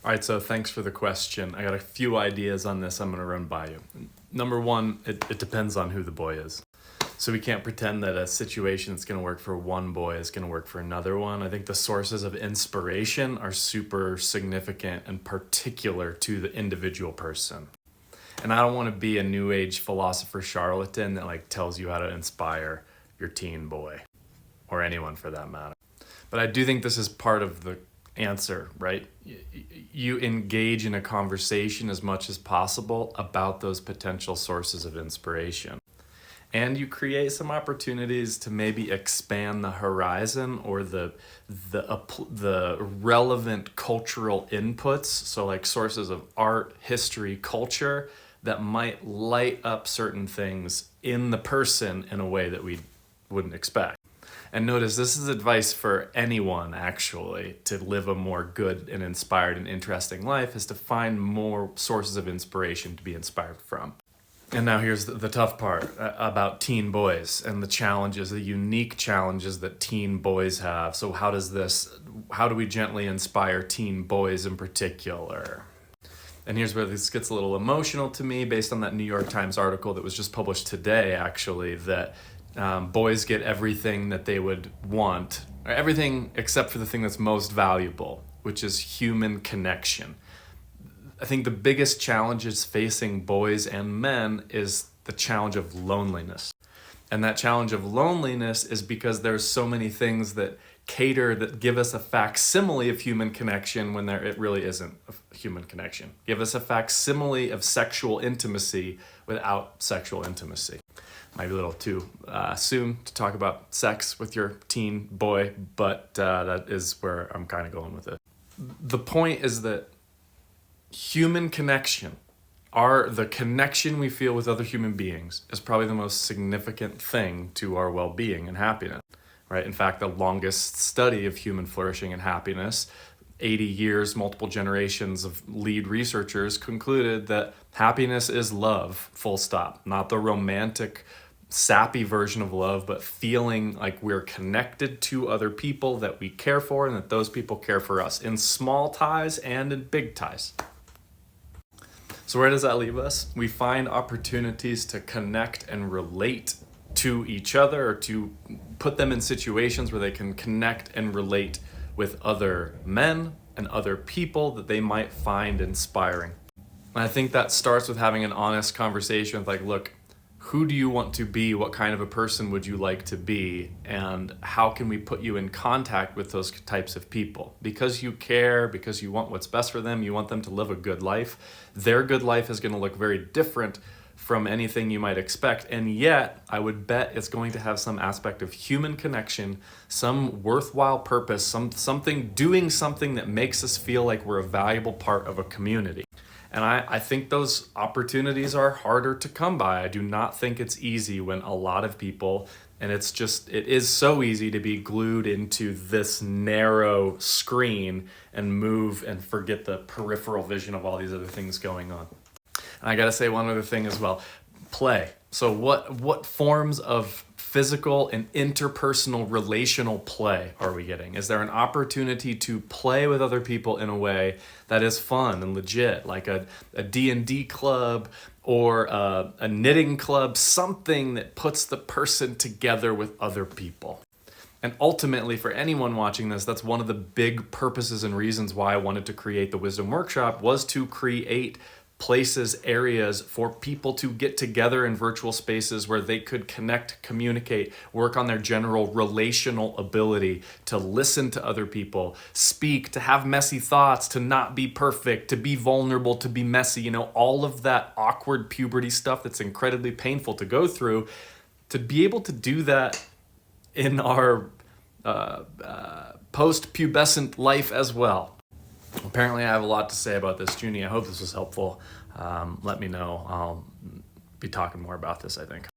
All right, so thanks for the question. I got a few ideas on this I'm going to run by you. Number one, it depends on who the boy is. So we can't pretend that a situation that's going to work for one boy is going to work for another one. I think the sources of inspiration are super significant and particular to the individual person. And I don't want to be a new age philosopher charlatan that tells you how to inspire your teen boy or anyone for that matter. But I do think this is part of the answer, right? You engage in a conversation as much as possible about those potential sources of inspiration. And you create some opportunities to maybe expand the horizon or the relevant cultural inputs. So sources of art, history, culture that might light up certain things in the person in a way that we wouldn't expect. And notice this is advice for anyone actually to live a more good and inspired and interesting life, is to find more sources of inspiration to be inspired from. And now here's the tough part about teen boys and the challenges, the unique challenges that teen boys have. So how do we gently inspire teen boys in particular? And here's where this gets a little emotional to me based on that New York Times article that was just published today, actually, that boys get everything that they would want, or everything except for the thing that's most valuable, which is human connection. I think the biggest challenges facing boys and men is the challenge of loneliness. And that challenge of loneliness is because there's so many things that give us a facsimile of human connection when it really isn't a human connection. Give us a facsimile of sexual intimacy without sexual intimacy. Might be a little too soon to talk about sex with your teen boy, but that is where I'm kind of going with it. The point is that human connection, the connection we feel with other human beings, is probably the most significant thing to our well-being and happiness, right? In fact, the longest study of human flourishing and happiness, 80 years, multiple generations of lead researchers concluded that happiness is love, full stop. Not the romantic, sappy version of love, but feeling like we're connected to other people that we care for and that those people care for us in small ties and in big ties. So where does that leave us? We find opportunities to connect and relate to each other, or to put them in situations where they can connect and relate with other men and other people that they might find inspiring. And I think that starts with having an honest conversation with look, who do you want to be? What kind of a person would you like to be? And how can we put you in contact with those types of people? Because you care, because you want what's best for them, you want them to live a good life. Their good life is going to look very different from anything you might expect. And yet, I would bet it's going to have some aspect of human connection, some worthwhile purpose, doing something that makes us feel like we're a valuable part of a community. And I think those opportunities are harder to come by. I do not think it's easy when a lot of people, and it is so easy to be glued into this narrow screen and move and forget the peripheral vision of all these other things going on. And I gotta say one other thing as well, play. So what forms of physical and interpersonal relational play are we getting? Is there an opportunity to play with other people in a way that is fun and legit, like a D&D club or a knitting club, something that puts the person together with other people? And ultimately, for anyone watching this, that's one of the big purposes and reasons why I wanted to create the Wisdom Workshop, was to create places, areas for people to get together in virtual spaces where they could connect, communicate, work on their general relational ability to listen to other people, speak, to have messy thoughts, to not be perfect, to be vulnerable, to be messy, all of that awkward puberty stuff that's incredibly painful to go through, to be able to do that in our post-pubescent life as well. Apparently I have a lot to say about this, Junie. I hope this was helpful. Let me know. I'll be talking more about this, I think.